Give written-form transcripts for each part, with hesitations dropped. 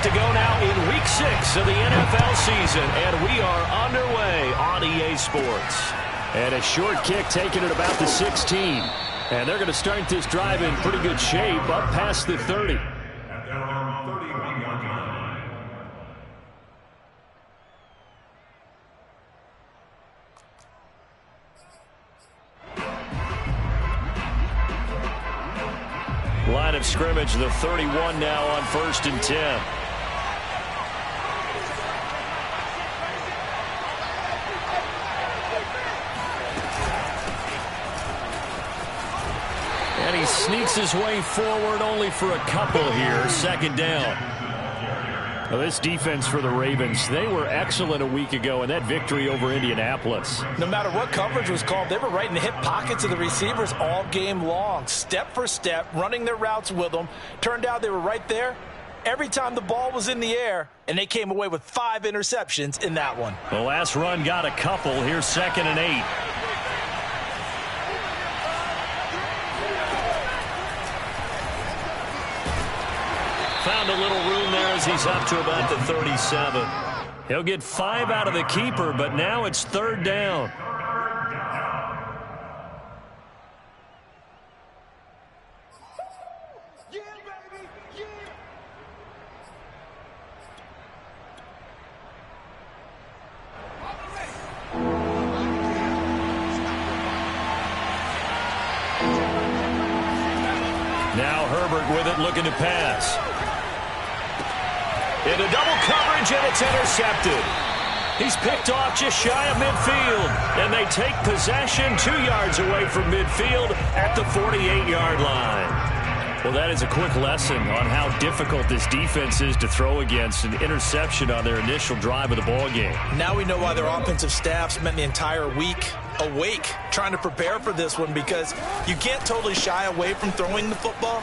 to go now in Week 6 of the NFL season, and we are underway on EA Sports. And a short kick taken at about the 16. And they're going to start this drive in pretty good shape up past the 30. At their own 31-yard line. Line of scrimmage, the 31 now on 1st and 10. And he sneaks his way forward only for a couple here. 2nd down. Well, this defense for the Ravens, they were excellent a week ago in that victory over Indianapolis. No matter what coverage was called, they were right in the hip pockets of the receivers all game long. Step for step, running their routes with them. Turned out they were right there every time the ball was in the air, and they came away with 5 interceptions in that one. The last run got a couple. Here's 2nd and 8. Found a little room there as he's up to about the 37. He'll get 5 out of the keeper, but now it's 3rd down. Now Herbert with it, looking to pass. Into double coverage, and it's intercepted. He's picked off just shy of midfield, and they take possession 2 yards away from midfield at the 48-yard line. Well, that is a quick lesson on how difficult this defense is to throw against. An interception on their initial drive of the ball game. Now we know why their offensive staff spent the entire week awake trying to prepare for this one, because you can't totally shy away from throwing the football.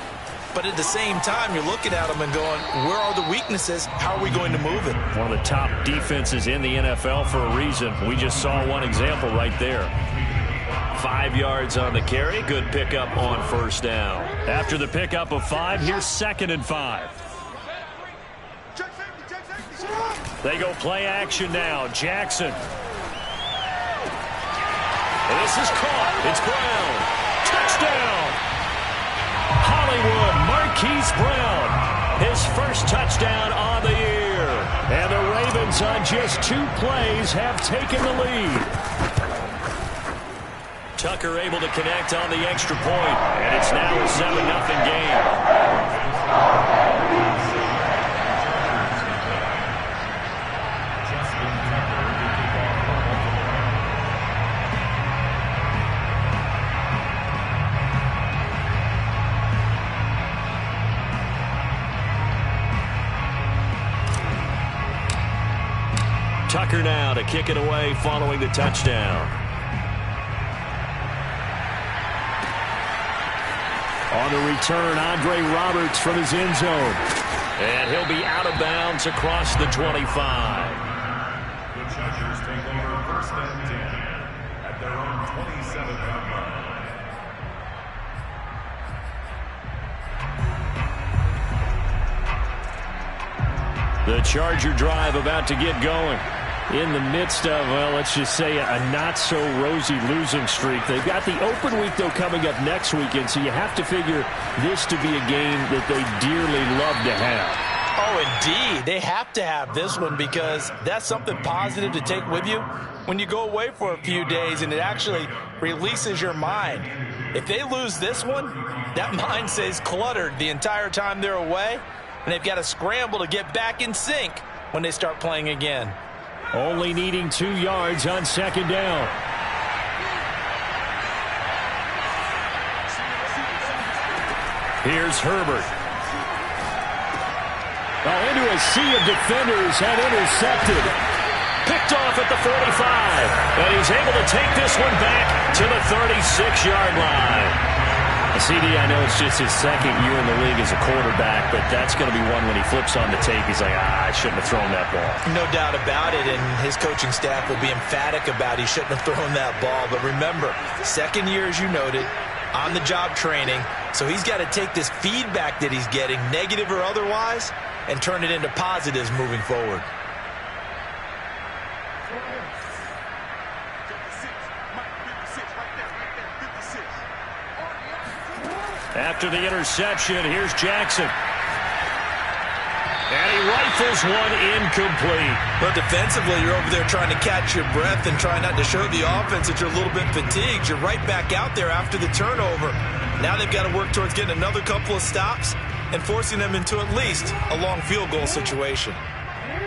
But at the same time, you're looking at them and going, where are the weaknesses? How are we going to move it? One of the top defenses in the NFL for a reason. We just saw one example right there. 5 yards on the carry. Good pickup on 1st down. After the pickup of 5, here's 2nd and 5. They go play action now. Jackson. And this is caught. It's Brown. Touchdown. Hollywood Marquise Brown, his first touchdown on the year. And the Ravens on just 2 plays have taken the lead. Tucker able to connect on the extra point, and it's now a 7-0 game. Tucker now to kick it away following the touchdown. On the return, Andre Roberts from his end zone. And he'll be out of bounds across the 25. The Chargers take over 1st and 10 at their own 27-yard line. The Charger drive about to get going. In the midst of, well, let's just say a not-so-rosy losing streak. They've got the open week, though, coming up next weekend, so you have to figure this to be a game that they dearly love to have. Oh, indeed. They have to have this one, because that's something positive to take with you when you go away for a few days, and it actually releases your mind. If they lose this one, that mind stays cluttered the entire time they're away, and they've got to scramble to get back in sync when they start playing again. Only needing 2 yards on 2nd down. Here's Herbert. Well, into a sea of defenders and intercepted. Picked off at the 45. And he's able to take this one back to the 36-yard line. CD, I know it's just his 2nd year in the league as a quarterback, but that's going to be one when he flips on the tape, he's like, I shouldn't have thrown that ball. No doubt about it, and his coaching staff will be emphatic about he shouldn't have thrown that ball. But remember, 2nd year, as you noted, on-the-job training, so he's got to take this feedback that he's getting, negative or otherwise, and turn it into positives moving forward. After the interception, here's Jackson. And he rifles one incomplete. But defensively, you're over there trying to catch your breath and try not to show the offense that you're a little bit fatigued. You're right back out there after the turnover. Now they've got to work towards getting another couple of stops and forcing them into at least a long field goal situation.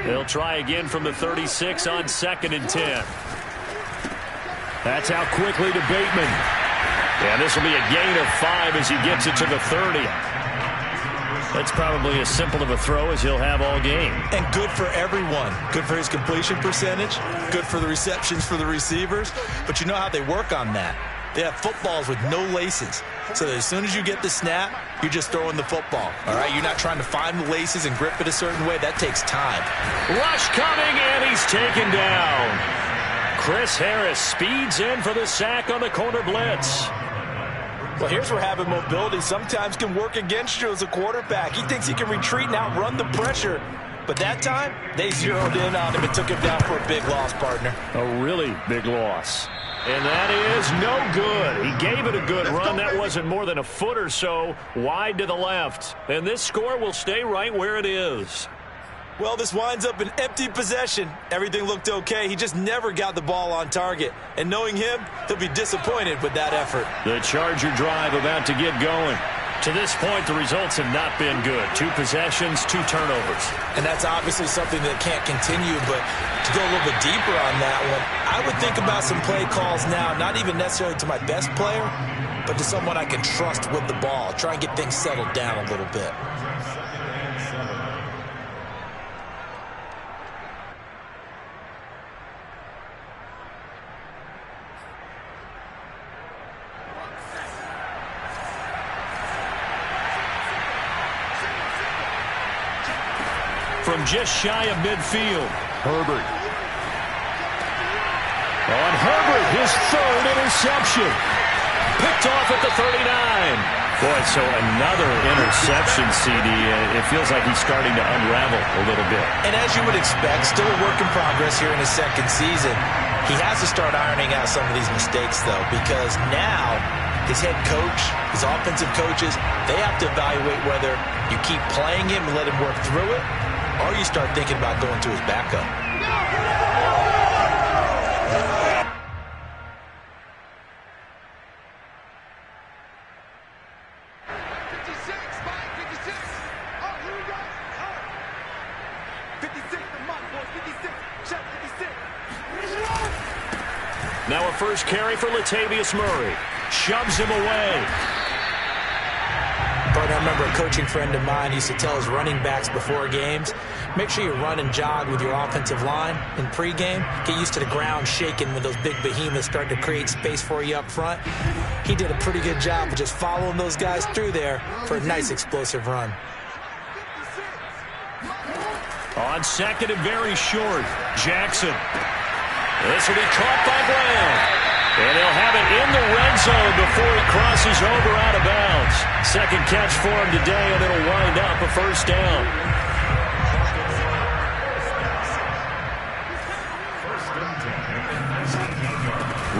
They'll try again from the 36 on 2nd and 10. That's out quickly to Bateman. And this will be a gain of 5 as he gets it to the 30. That's probably as simple of a throw as he'll have all game. And good for everyone. Good for his completion percentage. Good for the receptions for the receivers. But you know how they work on that. They have footballs with no laces. So that as soon as you get the snap, you're just throwing the football. All right? You're not trying to find the laces and grip it a certain way. That takes time. Rush coming, and he's taken down. Chris Harris speeds in for the sack on the corner blitz. Well, here's where having mobility sometimes can work against you as a quarterback. He thinks he can retreat and outrun the pressure. But that time, they zeroed in on him and took him down for a big loss, partner. A really big loss. And that is no good. He gave it a good run. That wasn't more than a foot or so wide to the left. And this score will stay right where it is. Well, this winds up an empty possession. Everything looked okay. He just never got the ball on target. And knowing him, he'll be disappointed with that effort. The Charger drive about to get going. To this point, the results have not been good. 2 possessions, 2 turnovers. And that's obviously something that can't continue, but to go a little bit deeper on that one, I would think about some play calls now, not even necessarily to my best player, but to someone I can trust with the ball. Try and get things settled down a little bit. From just shy of midfield. Herbert. On Herbert, his 3rd interception. Picked off at the 39. Boy, so another interception, CD. It feels like he's starting to unravel a little bit. And as you would expect, still a work in progress here in his 2nd season. He has to start ironing out some of these mistakes, though, because now his head coach, his offensive coaches, they have to evaluate whether you keep playing him and let him work through it, or you start thinking about going to his backup. Now a first carry for Latavius Murray. Shoves him away. Partner, I remember a coaching friend of mine used to tell his running backs before games, make sure you run and jog with your offensive line in pregame. Get used to the ground shaking when those big behemoths start to create space for you up front. He did a pretty good job of just following those guys through there for a nice explosive run. On 2nd and very short, Jackson. This will be caught by Brown. And he'll have it in the red zone before he crosses over out of bounds. 2nd catch for him today, and it'll wind up a first down.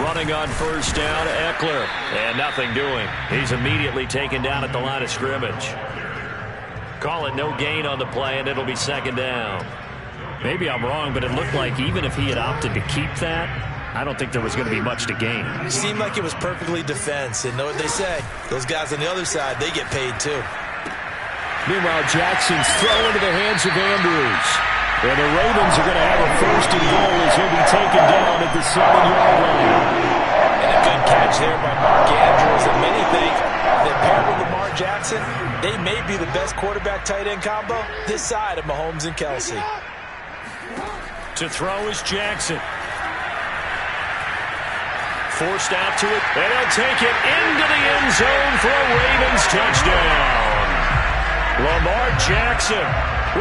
Running on first down, Eckler. And nothing doing. He's immediately taken down at the line of scrimmage. Call it no gain on the play, and it'll be 2nd down. Maybe I'm wrong, but it looked like even if he had opted to keep that, I don't think there was going to be much to gain. It seemed like it was perfectly defense. And know what they say? Those guys on the other side, they get paid too. Meanwhile, Jackson's throw into the hands of Andrews. And the Ravens are going to have a 1st and goal as he'll be taken down at the 7-yard line. And a good catch there by Mark Andrews. And many think that paired with Lamar Jackson, they may be the best quarterback-tight end combo this side of Mahomes and Kelsey. To throw is Jackson. Forced out to it, and he'll take it into the end zone for a Ravens touchdown. Lamar Jackson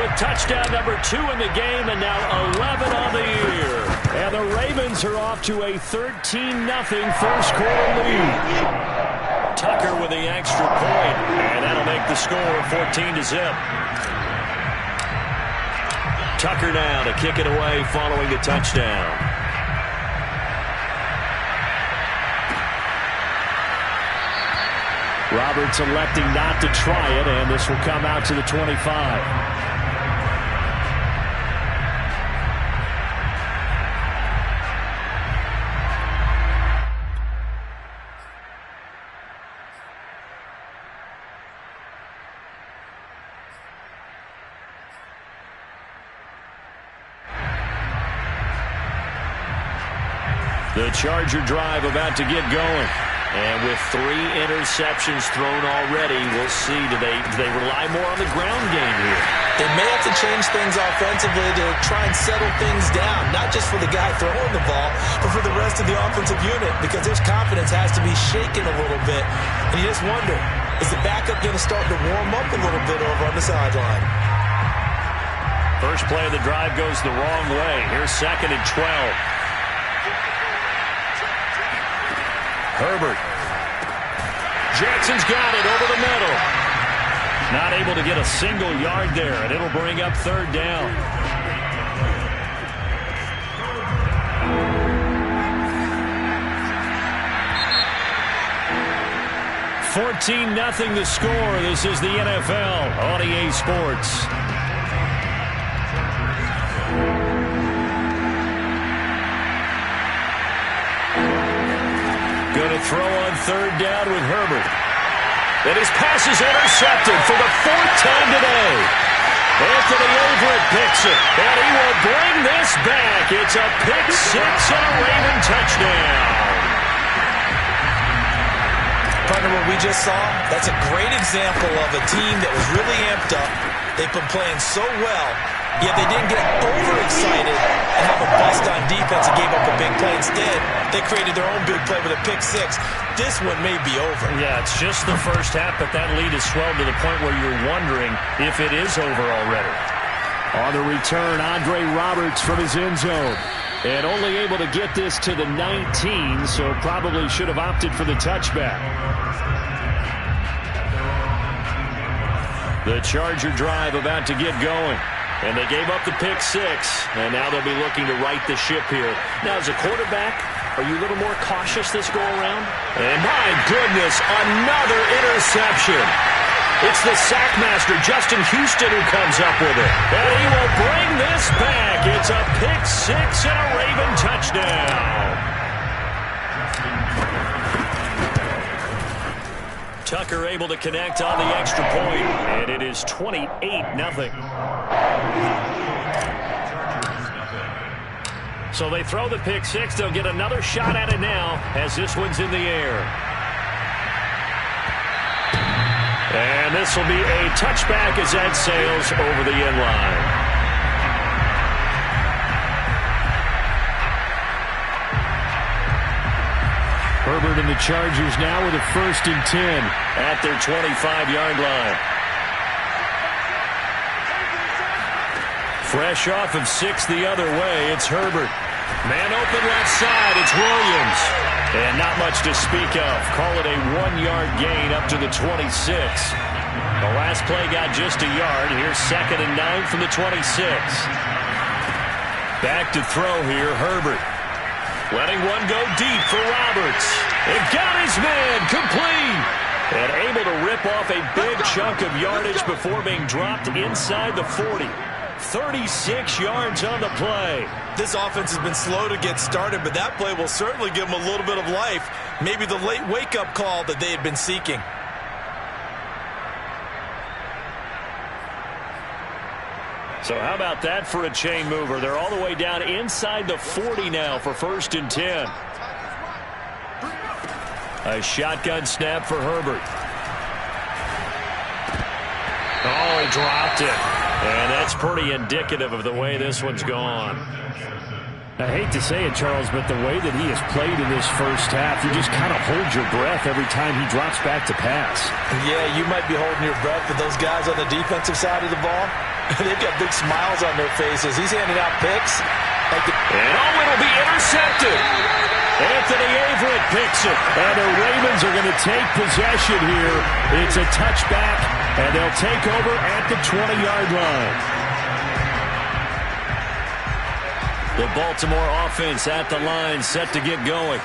with touchdown number 2 in the game, and now 11 on the year. And the Ravens are off to a 13-0 first quarter lead. Tucker with the extra point, and that'll make the score 14-0. Tucker now to kick it away following the touchdown. Roberts electing not to try it, and this will come out to the 25. The Charger drive about to get going. And with 3 interceptions thrown already, we'll see. Do they rely more on the ground game here? They may have to change things offensively to try and settle things down, not just for the guy throwing the ball, but for the rest of the offensive unit, because his confidence has to be shaken a little bit. And you just wonder, is the backup going to start to warm up a little bit over on the sideline? First play of the drive goes the wrong way. Here's 2nd and 12. Herbert. Jackson's got it over the middle. Not able to get a single yard there, and it'll bring up 3rd down. $14-0 the score. This is the NFL on EA Sports. Going to throw on 3rd down with Herbert. And his pass is intercepted for the 4th time today. Anthony Averett picks it, and he will bring this back. It's a pick 6 and a Raven touchdown. Partner, what we just saw, that's a great example of a team that was really amped up. They've been playing so well, yet they didn't get overexcited and have a bust on defense and gave up a big play. Instead, they created their own big play with a pick 6. This one may be over. Yeah, it's just the first half, but that lead has swelled to the point where you're wondering if it is over already. On the return, Andre Roberts from his end zone. And only able to get this to the 19, so probably should have opted for the touchback. The Charger drive about to get going. And they gave up the pick 6, and now they'll be looking to right the ship here. Now, as a quarterback, are you a little more cautious this go-around? And my goodness, another interception. It's the sackmaster, Justin Houston, who comes up with it. And he will bring this back. It's a pick 6 and a Raven touchdown. Tucker able to connect on the extra point, and it is 28-0. So they throw the pick 6. They'll get another shot at it now as this one's in the air. And this will be a touchback as that sails over the end line. Herbert and the Chargers now with a 1st and 10 at their 25-yard line. Fresh off of 6 the other way, it's Herbert. Man open left side, it's Williams. And not much to speak of. Call it a 1-yard gain up to the 26. The last play got just a yard. Here's 2nd and 9 from the 26. Back to throw here, Herbert. Letting one go deep for Roberts. It got his man complete. And able to rip off a big chunk of yardage before being dropped inside the 40. 36 yards on the play. This offense has been slow to get started, but that play will certainly give them a little bit of life. Maybe the late wake-up call that they had been seeking. So how about that for a chain mover? They're all the way down inside the 40 now for 1st and 10. A shotgun snap for Herbert. Oh, he dropped it. And that's pretty indicative of the way this one's gone. I hate to say it, Charles, but the way that he has played in this first half, you just kind of hold your breath every time he drops back to pass. Yeah, you might be holding your breath, but those guys on the defensive side of the ball, they've got big smiles on their faces. He's handing out picks. It'll be intercepted. Anthony Averett picks it. And the Ravens are going to take possession here. It's a touchback, and they'll take over at the 20-yard line. The Baltimore offense at the line, set to get going.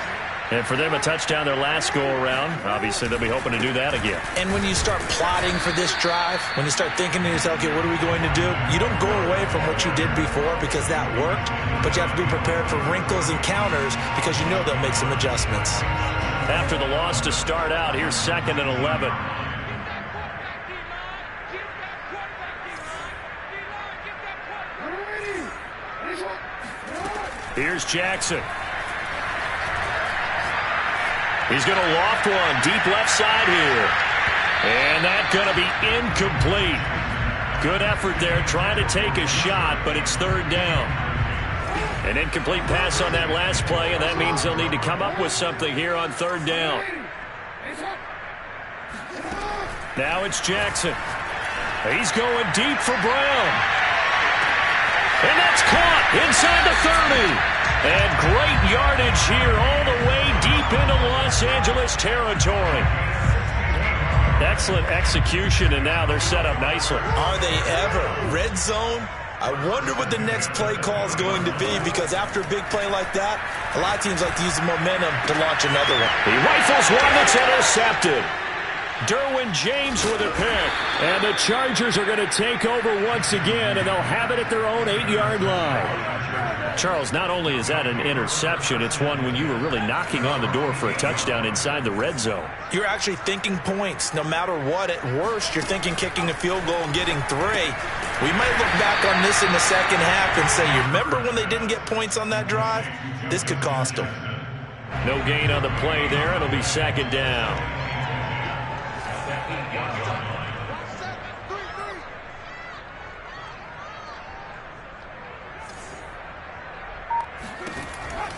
And for them, a touchdown their last go-around. Obviously, they'll be hoping to do that again. And when you start plotting for this drive, when you start thinking to yourself, okay, what are we going to do? You don't go away from what you did before because that worked, but you have to be prepared for wrinkles and counters because you know they'll make some adjustments. After the loss to start out, here's 2nd and 11. Here's Jackson. He's going to loft one deep left side here. And that's going to be incomplete. Good effort there trying to take a shot, but it's 3rd down. An incomplete pass on that last play, and that means they'll need to come up with something here on 3rd down. Now it's Jackson. He's going deep for Brown. And that's caught inside the 30. And great yardage here all the way deep into Los Angeles territory. Excellent execution, and now they're set up nicely. Are they ever? Red zone? I wonder what the next play call is going to be, because after a big play like that, a lot of teams like to use the momentum to launch another one. He rifles one that's intercepted. Derwin James with a pick. And the Chargers are going to take over once again, and they'll have it at their own 8-yard line. Charles, not only is that an interception, it's one when you were really knocking on the door for a touchdown inside the red zone. You're actually thinking points. No matter what, at worst, you're thinking kicking a field goal and getting 3. We might look back on this in the second half and say, you remember when they didn't get points on that drive? This could cost them. No gain on the play there. It'll be 2nd down.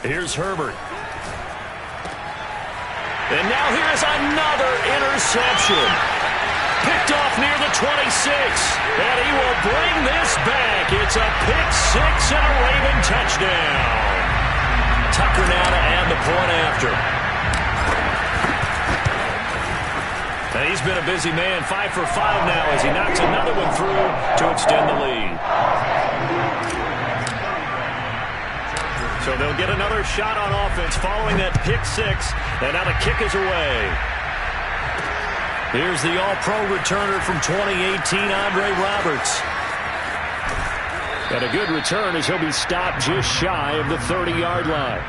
Here's Herbert. And now here's another interception. Picked off near the 26. And he will bring this back. It's a pick 6 and a Raven touchdown. Tucker now to add the point after. And he's been a busy man. 5 for 5 now as he knocks another one through to extend the lead. So they'll get another shot on offense following that pick 6. And now the kick is away. Here's the all-pro returner from 2018, Andre Roberts. And a good return as he'll be stopped just shy of the 30-yard line.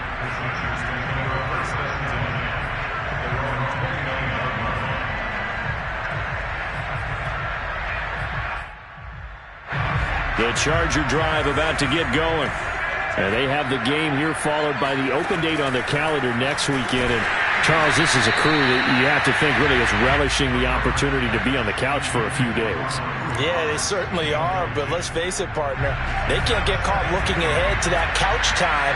The Charger drive about to get going. And they have the game here followed by the open date on their calendar next weekend. And Charles, this is a crew that you have to think really is relishing the opportunity to be on the couch for a few days. Yeah, they certainly are, but let's face it, partner. They can't get caught looking ahead to that couch time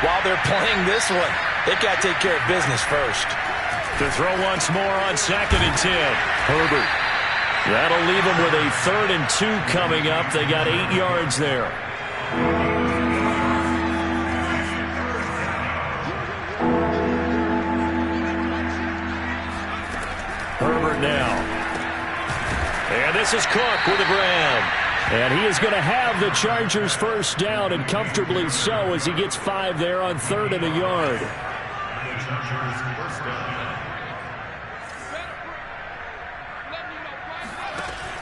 while they're playing this one. They've got to take care of business first. To throw once more on 2nd and 10. Herbert. That'll leave them with a 3rd and 2 coming up. They got 8 yards there. Herbert now. And this is Cook with a grab. And he is going to have the Chargers first down, and comfortably so, as he gets 5 there on 3rd and a yard.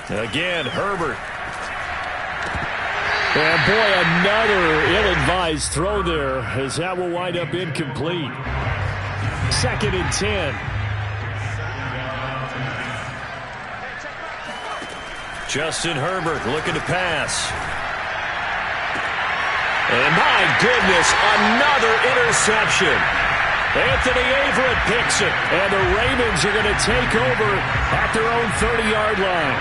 Again, Herbert. And boy, another ill-advised throw there, as that will wind up incomplete. 2nd and 10. Justin Herbert looking to pass. And my goodness, another interception. Anthony Averett picks it, and the Ravens are going to take over at their own 30-yard line.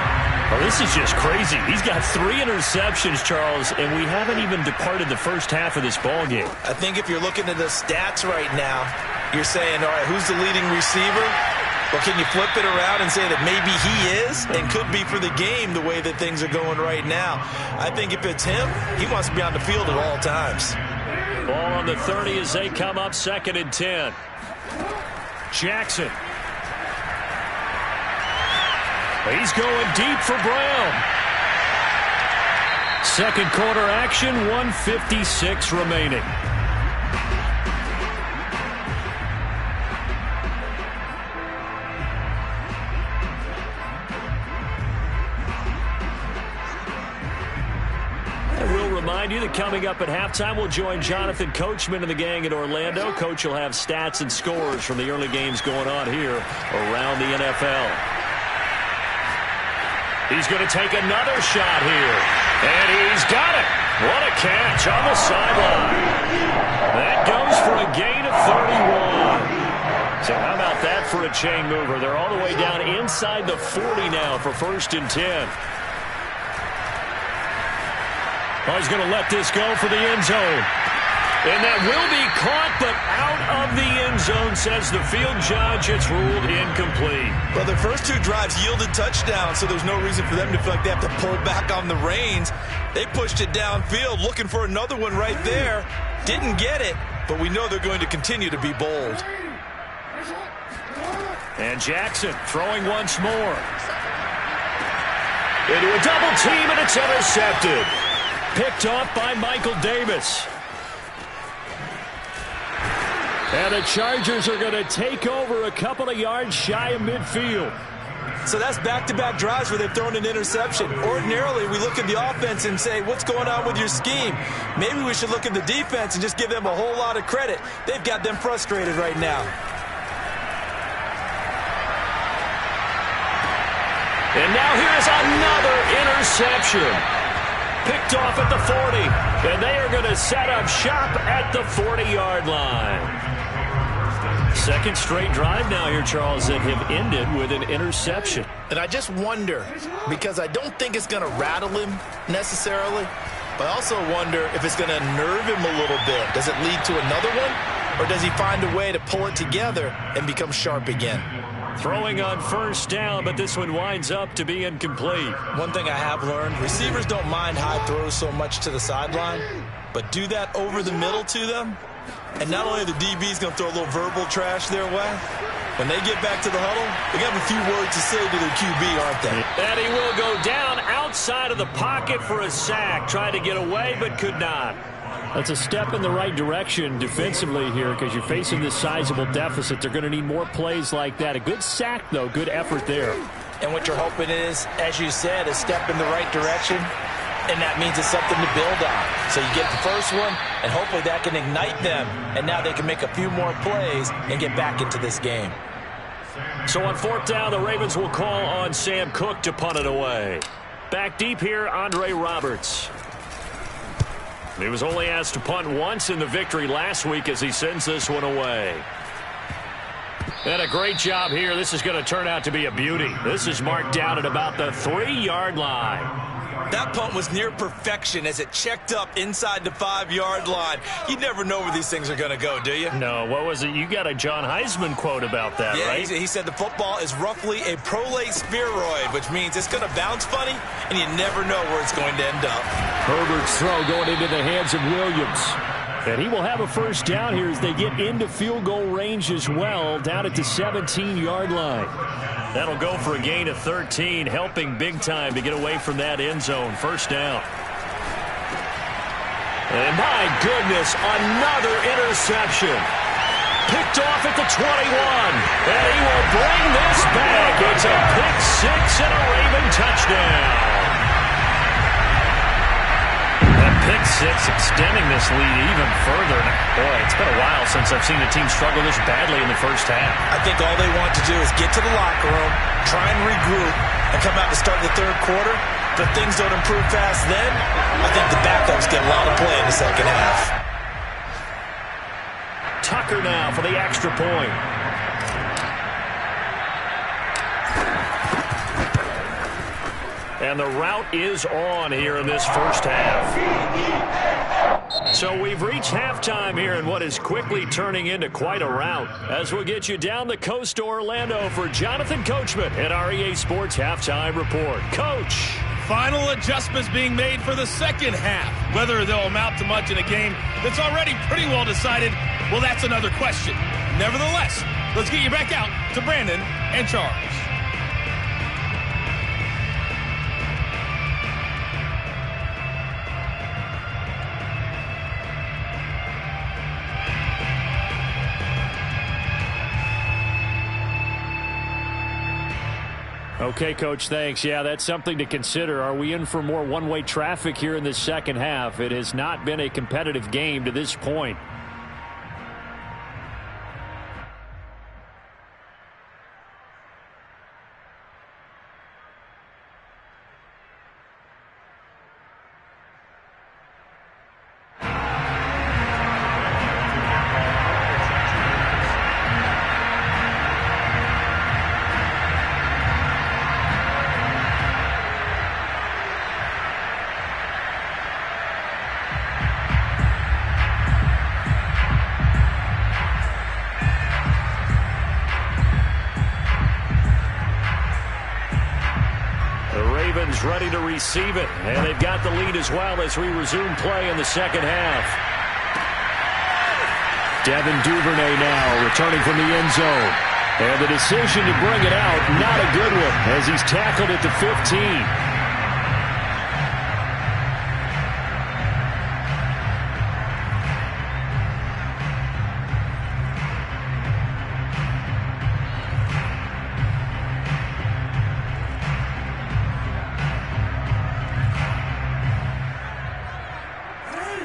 Well, this is just crazy. He's got 3 interceptions, Charles, and we haven't even departed the first half of this ballgame. I think if you're looking at the stats right now, you're saying, all right, who's the leading receiver? Well, can you flip it around and say that maybe he is and could be for the game the way that things are going right now? I think if it's him, he wants to be on the field at all times. Ball on the 30 as they come up 2nd and 10. Jackson. He's going deep for Brown. Second quarter action, 1:56 remaining. Remind you that coming up at halftime, we'll join Jonathan Coachman and the gang in Orlando. Coach will have stats and scores from the early games going on here around the NFL. He's going to take another shot here, and he's got it. What a catch on the sideline. That goes for a gain of 31. So how about that for a chain mover? They're all the way down inside the 40 now for 1st and 10. Oh, he's going to let this go for the end zone. And that will be caught, but out of the end zone, says the field judge. It's ruled incomplete. Well, their first 2 drives yielded touchdowns, so there's no reason for them to feel like they have to pull back on the reins. They pushed it downfield, looking for another one right there. Didn't get it, but we know they're going to continue to be bold. And Jackson throwing once more. Into a double team, and it's intercepted. Picked off by Michael Davis. And the Chargers are going to take over a couple of yards shy of midfield. So that's back-to-back drives where they've thrown an interception. Ordinarily, we look at the offense and say, what's going on with your scheme? Maybe we should look at the defense and just give them a whole lot of credit. They've got them frustrated right now. And now here's another interception. Picked off at the 40, and they are going to set up shop at the 40-yard line. Second straight drive now here, Charles, that have ended with an interception. And I just wonder, because I don't think it's going to rattle him necessarily, but I also wonder if it's going to nerve him a little bit. Does it lead to another one, or does he find a way to pull it together and become sharp again? Throwing on first down, but this one winds up to be incomplete. One thing I have learned, receivers don't mind high throws so much to the sideline, but do that over the middle to them, and not only are the DBs going to throw a little verbal trash their way, when they get back to the huddle, they have a few words to say to their QB, aren't they? And he will go down outside of the pocket for a sack. Tried to get away, but could not. That's a step in the right direction defensively here because you're facing this sizable deficit. They're going to need more plays like that. A good sack, though. Good effort there. And what you're hoping is, as you said, a step in the right direction, and that means it's something to build on. So you get the first one, and hopefully that can ignite them, and now they can make a few more plays and get back into this game. So on 4th down, the Ravens will call on Sam Cook to punt it away. Back deep here, Andre Roberts. He was only asked to punt once in the victory last week as he sends this one away. And a great job here. This is going to turn out to be a beauty. This is marked down at about the 3-yard line. That punt was near perfection as it checked up inside the 5-yard line. You never know where these things are going to go, do you? No, what was it? You got a John Heisman quote about that, yeah, right? He said the football is roughly a prolate spheroid, which means it's going to bounce funny, and you never know where it's going to end up. Herbert's throw going into the hands of Williams. And he will have a first down here as they get into field goal range as well, down at the 17-yard line. That'll go for a gain of 13, helping big time to get away from that end zone. First down. And my goodness, another interception. Picked off at the 21. And he will bring this back. It's a pick six and a Raven touchdown. Pick six, extending this lead even further. Boy, it's been a while since I've seen a team struggle this badly in the first half. I think all they want to do is get to the locker room, try and regroup, and come out to start the third quarter. But if things don't improve fast then, I think the backups get a lot of play in the second half. Tucker now for the extra point. And the route is on here in this first half. So we've reached halftime here in what is quickly turning into quite a rout. As we'll get you down the coast to Orlando for Jonathan Coachman at our EA Sports Halftime Report. Coach. Final adjustments being made for the second half. Whether they'll amount to much in a game that's already pretty well decided, well, that's another question. Nevertheless, let's get you back out to Brandon and Charles. Okay, Coach, thanks. Yeah, that's something to consider. Are we in for more one-way traffic here in the second half? It has not been a competitive game to this point. Ready to receive it, and they've got the lead as well as we resume play in the second half. Devin Duvernay now returning from the end zone. And the decision to bring it out, not a good one, as he's tackled at the 15.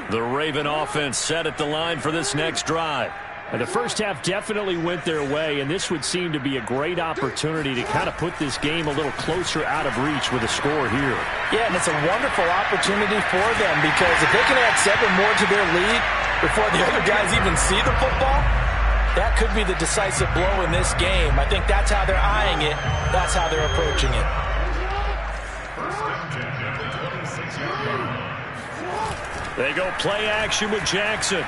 The Raven offense set at the line for this next drive. And the first half definitely went their way, and this would seem to be a great opportunity to kind of put this game a little closer out of reach with a score here. Yeah, and it's a wonderful opportunity for them, because if they can add 7 more to their lead before the other guys even see the football, that could be the decisive blow in this game. I think that's how they're eyeing it. That's how they're approaching it. They go play action with Jackson.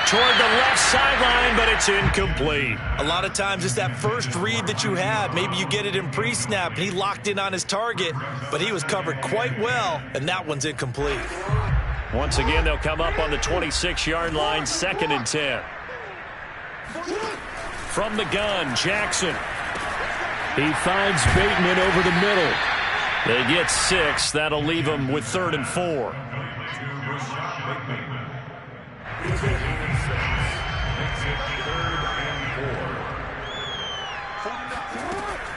Toward the left sideline, but it's incomplete. A lot of times it's that first read that you have. Maybe you get it in pre-snap, and he locked in on his target, but he was covered quite well, and that one's incomplete. Once again, they'll come up on the 26-yard line, 2nd and 10. From the gun, Jackson. He finds Bateman over the middle. They get 6. That'll leave them with 3rd and 4.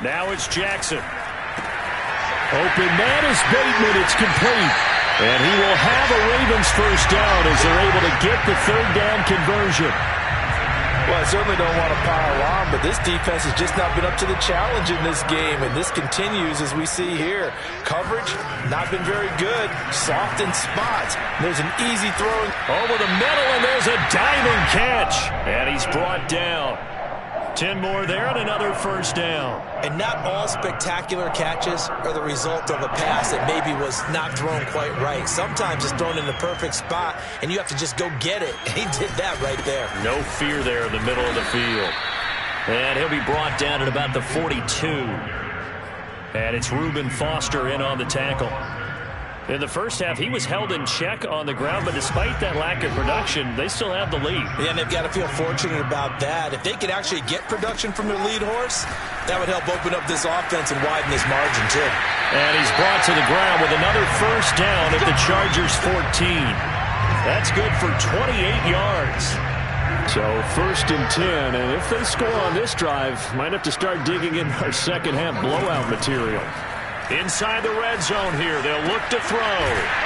Now it's Jackson. Open man is Bateman. It's complete. And he will have a Ravens first down as they're able to get the 3rd down conversion. Well, I certainly don't want to pile on, but this defense has just not been up to the challenge in this game, and this continues as we see here. Coverage, not been very good. Soft in spots. There's an easy throw over the middle, and there's a diving catch. And he's brought down. 10 more there and another first down. And not all spectacular catches are the result of a pass that maybe was not thrown quite right. Sometimes it's thrown in the perfect spot, and you have to just go get it. And he did that right there. No fear there in the middle of the field. And he'll be brought down at about the 42. And it's Reuben Foster in on the tackle. In the first half, he was held in check on the ground, but despite that lack of production, they still have the lead. Yeah, and they've got to feel fortunate about that. If they could actually get production from their lead horse, that would help open up this offense and widen this margin, too. And he's brought to the ground with another first down at the Chargers' 14. That's good for 28 yards. So 1st and 10, and if they score on this drive, might have to start digging in our second half blowout material. Inside the red zone here, they'll look to throw.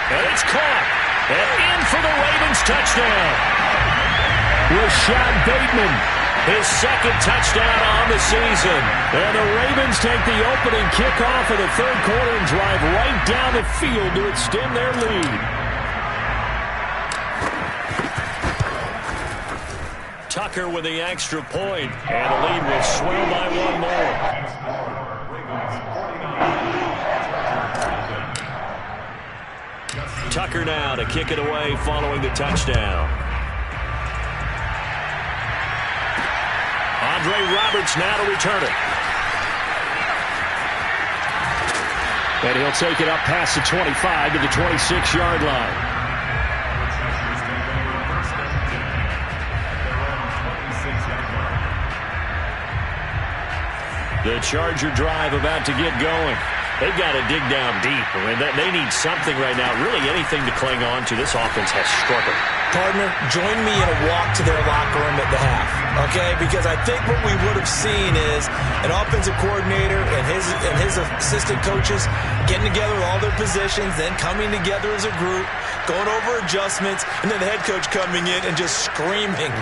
And it's caught. And in for the Ravens touchdown. Rashad Bateman, his 2nd touchdown on the season. And the Ravens take the opening kickoff of the 3rd quarter and drive right down the field to extend their lead. Tucker with the extra point, and the lead will swell by 1 more. Tucker now to kick it away following the touchdown. Andre Roberts now to return it. And he'll take it up past the 25 to the 26-yard line. The Charger drive about to get going. They've got to dig down deep. I mean, they need something right now, really anything to cling on to. This offense has struggled. partner, join me in a walk to their locker room at the half, okay? Because I think what we would have seen is an offensive coordinator and his assistant coaches getting together with all their positions, then coming together as a group, going over adjustments, and then the head coach coming in and just screaming,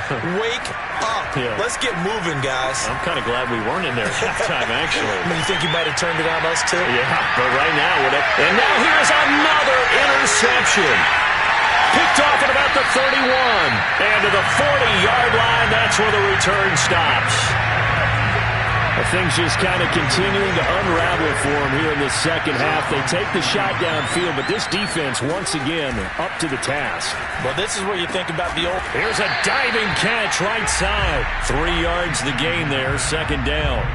wake up. Yeah. Let's get moving, guys. I'm kind of glad we weren't in there at halftime, actually. I mean, you think you might have turned it on us, too? Yeah, but right now, and now here's another interception. Picked off at about the 31. And to the 40-yard line, that's where the return stops. Things just kind of continuing to unravel for them here in the second half. They take the shot downfield, but this defense, once again, up to the task. Well, this is where you think about the old... Here's a diving catch right side. 3 yards the gain there, second down.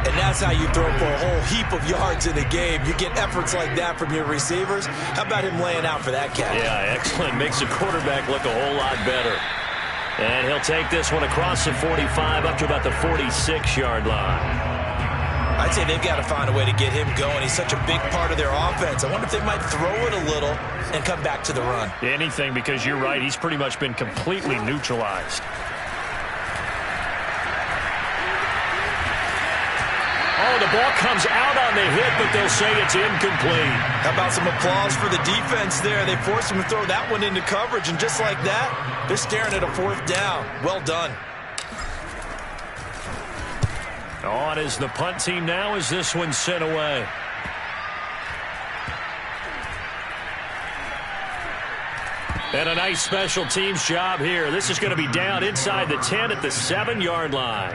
And that's how you throw for a whole heap of yards in a game. You get efforts like that from your receivers. How about him laying out for that catch? Yeah, excellent. Makes the quarterback look a whole lot better. And he'll take this one across the 45 up to about the 46-yard line. I'd say they've got to find a way to get him going. He's such a big part of their offense. I wonder if they might throw it a little and come back to the run. Anything, because you're right. He's pretty much been completely neutralized. Oh, the ball comes out on the hit, but they'll say it's incomplete. How about some applause for the defense there? They forced him to throw that one into coverage, and just like that, they're staring at a fourth down. Well done. On is the punt team now as this one's sent away. And a nice special teams job here. This is going to be down inside the 10 at the 7-yard line.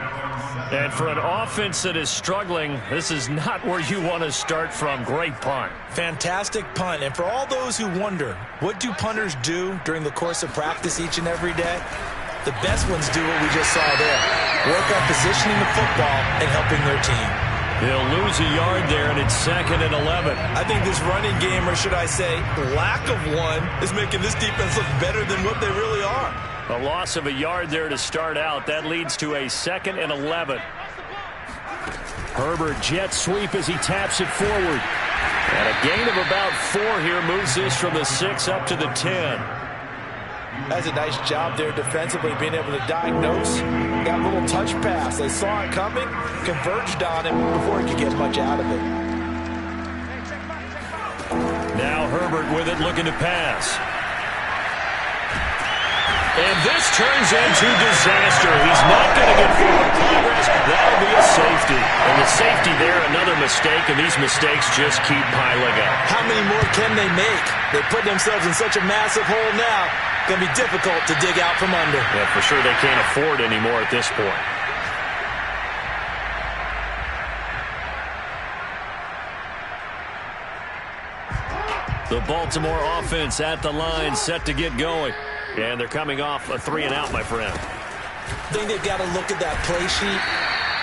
And for an offense that is struggling, this is not where you want to start from. Great punt. Fantastic punt. And for all those who wonder, what do punters do during the course of practice each and every day? The best ones do what we just saw there. Work on positioning the football and helping their team. They'll lose a yard there, and it's 2nd and 11. I think this running game, or should I say lack of one, is making this defense look better than what they really are. A loss of a yard there to start out. That leads to a 2nd and 11. Herbert jet sweep as he taps it forward. And a gain of about 4 here moves this from the 6 up to the 10. That's a nice job there defensively, being able to diagnose that little touch pass. They saw it coming, converged on him before he could get much out of it. Now Herbert with it, looking to pass. And this turns into disaster. He's not going to get forward progress. That'll be a safety. And the safety there, another mistake, and these mistakes just keep piling up. How many more can they make? They put themselves in such a massive hole now. Going to be difficult to dig out from under. Yeah, for sure they can't afford anymore at this point. The Baltimore offense at the line, set to get going. And they're coming off a 3-and-out, my friend. I think they've got to look at that play sheet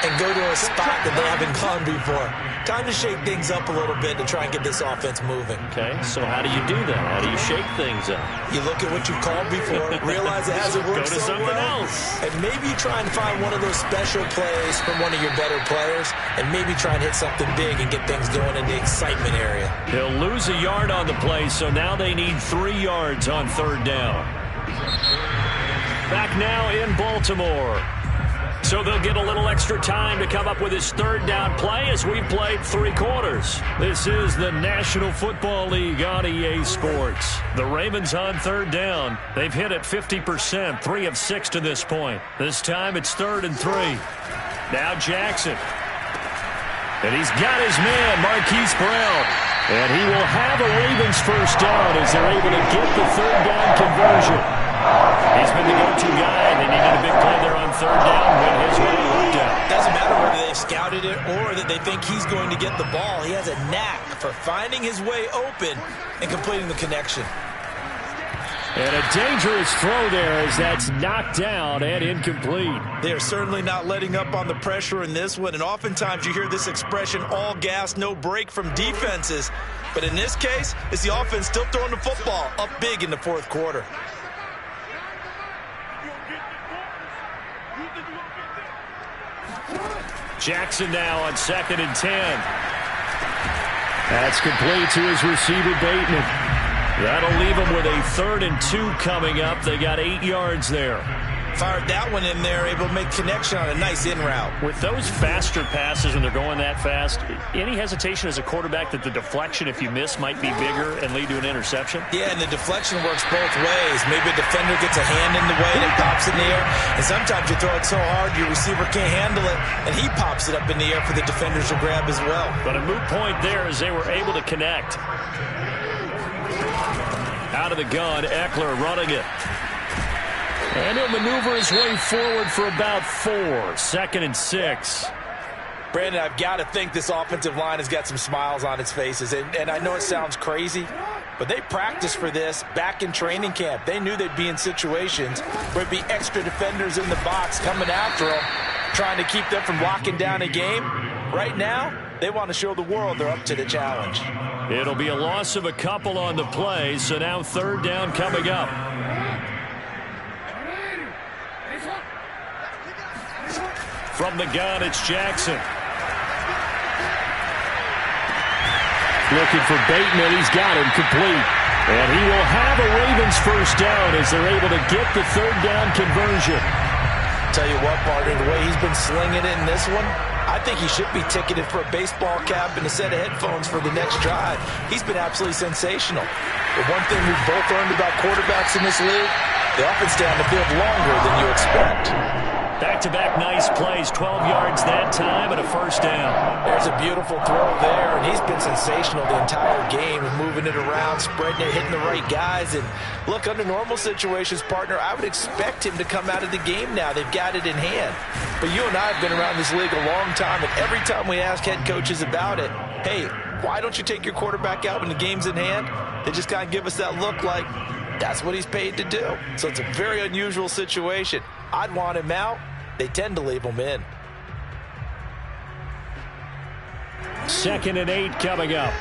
and go to a spot that they haven't gone before. Time to shake things up a little bit to try and get this offense moving. Okay, so how do you do that? How do you shake things up? You look at what you've called before, realize it hasn't worked Go to so something well, else. and maybe you try and find one of those special plays from one of your better players, and maybe try and hit something big and get things going in the excitement area. They'll lose a yard on the play, so now they need 3 yards on 3rd down. Back now in Baltimore. So they'll get a little extra time to come up with his 3rd down play as we've played 3 quarters. This is the National Football League on EA Sports. The Ravens on 3rd down. They've hit it 50%, 3 of 6 to this point. This time it's 3rd and 3. Now Jackson. And he's got his man, Marquise Brown. And he will have a Ravens first down as they're able to get the 3rd down conversion. He's been the go-to guy, and they needed a big play there on 3rd down. Went his way, worked out. Doesn't matter whether they've scouted it or that they think he's going to get the ball. He has a knack for finding his way open and completing the connection. And a dangerous throw there as that's knocked down and incomplete. They are certainly not letting up on the pressure in this one, and oftentimes you hear this expression, all gas, no break from defenses. But in this case, it's the offense still throwing the football up big in the 4th quarter. Jackson now on 2nd and 10. That's complete to his receiver, Bateman. That'll leave them with a 3rd and 2 coming up. They got 8 yards there. Fired that one in there, able to make connection on a nice in route. With those faster passes and they're going that fast, any hesitation as a quarterback that the deflection, if you miss, might be bigger and lead to an interception? Yeah, and the deflection works both ways. Maybe a defender gets a hand in the way and it pops in the air, and sometimes you throw it so hard your receiver can't handle it, and he pops it up in the air for the defenders to grab as well. But a moot point there as they were able to connect. Out of the gun, Eckler running it. And he'll maneuver his way forward for about 4. 2nd and 6. Brandon, I've got to think this offensive line has got some smiles on its faces. And I know it sounds crazy, but they practiced for this back in training camp. They knew they'd be in situations where it'd be extra defenders in the box coming after them, trying to keep them from locking down a game. Right now, they want to show the world they're up to the challenge. It'll be a loss of a couple on the play, so now 3rd down coming up. From the gun, it's Jackson. Looking for Bateman. He's got him complete. And he will have a Ravens 1st down as they're able to get the 3rd down conversion. Tell you what, partner, the way he's been slinging it in this one, I think he should be ticketed for a baseball cap and a set of headphones for the next drive. He's been absolutely sensational. But one thing we've both learned about quarterbacks in this league, they often stay on the field longer than you expect. Back-to-back nice plays, 12 yards that time and a 1st down. There's a beautiful throw there, and he's been sensational the entire game, moving it around, spreading it, hitting the right guys. And look, under normal situations, partner, I would expect him to come out of the game now. They've got it in hand. But you and I have been around this league a long time, and every time we ask head coaches about it, hey, why don't you take your quarterback out when the game's in hand? They just kind of give us that look like that's what he's paid to do. So it's a very unusual situation. I'd want him out. They tend to leave him in. 2nd and 8 coming up.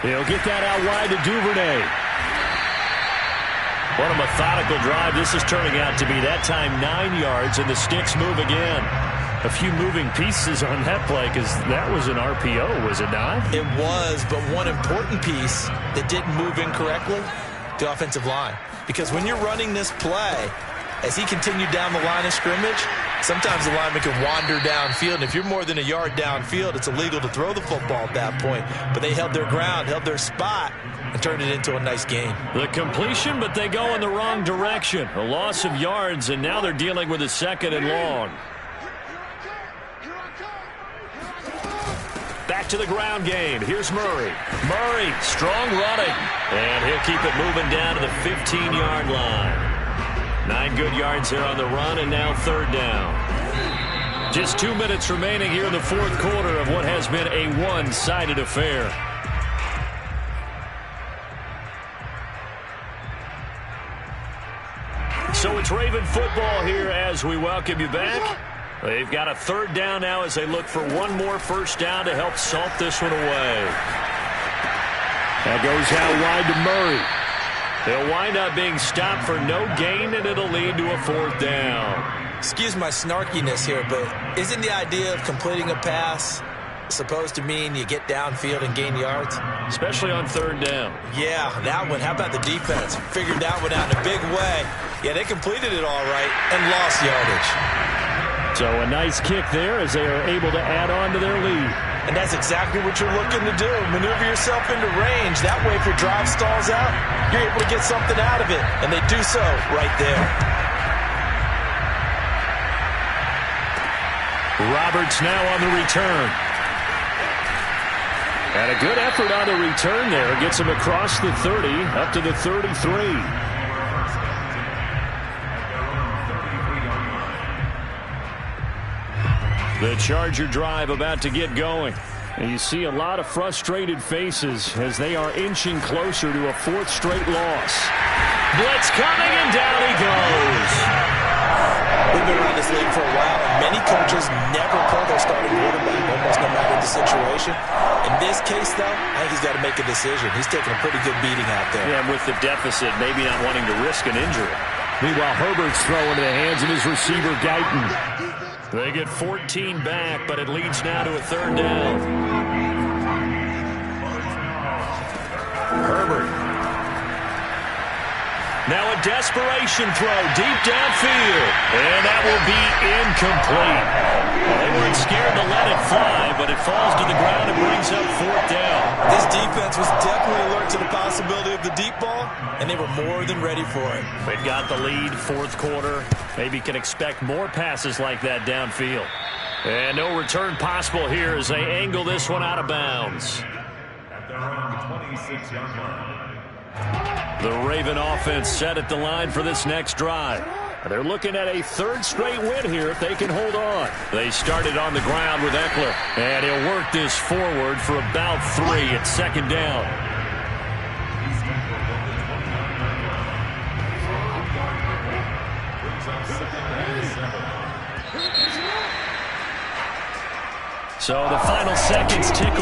He'll get that out wide to Duvernay. What a methodical drive this is turning out to be. That time 9 yards, and the sticks move again. A few moving pieces on that play because that was an RPO, was it not? It was, but one important piece that didn't move incorrectly, the offensive line. Because when you're running this play, as he continued down the line of scrimmage, sometimes the lineman can wander downfield. And if you're more than a yard downfield, it's illegal to throw the football at that point. But they held their ground, held their spot, and turned it into a nice game. The completion, but they go in the wrong direction. A loss of yards, and now they're dealing with a 2nd and long. Back to the ground game. Here's Murray. Murray, strong running. And he'll keep it moving down to the 15-yard line. 9 good yards there on the run, and now 3rd down. Just 2 minutes remaining here in the 4th quarter of what has been a one-sided affair. So it's Raven football here as we welcome you back. They've got a 3rd down now as they look for one more 1st down to help salt this one away. That goes out wide to Murray. They'll wind up being stopped for no gain, and it'll lead to a 4th down. Excuse my snarkiness here, but isn't the idea of completing a pass supposed to mean you get downfield and gain yards? Especially on 3rd down. Yeah, that one. How about the defense? Figured that one out in a big way. Yeah, they completed it all right and lost yardage. So a nice kick there as they are able to add on to their lead. And that's exactly what you're looking to do. Maneuver yourself into range. That way, if your drive stalls out, you're able to get something out of it. And they do so right there. Roberts now on the return. And a good effort on the return there. Gets him across the 30, up to the 33. The Charger drive about to get going. And you see a lot of frustrated faces as they are inching closer to a 4th straight loss. Blitz coming, and down he goes. We've been around this league for a while, and many coaches never pull their starting quarterback, almost no matter the situation. In this case, though, I think he's got to make a decision. He's taking a pretty good beating out there. Yeah, with the deficit, maybe not wanting to risk an injury. Meanwhile, Herbert's throwing into the hands of his receiver, Guyton. They get 14 back, but it leads now to a third down. Herbert. Now a desperation throw deep downfield. And that will be incomplete. Well, they weren't scared to let it fly, but it falls to the ground and brings up fourth down. This defense was definitely alert to the possibility of the deep ball, and they were more than ready for it. They've got the lead, fourth quarter. Maybe can expect more passes like that downfield. And no return possible here as they angle this one out of bounds. At their own 26-yard line. The Raven offense set at the line for this next drive. They're looking at a third straight win here if they can hold on. They started on the ground with Eckler, and he'll work this forward for about 3 at second down. So the final seconds tick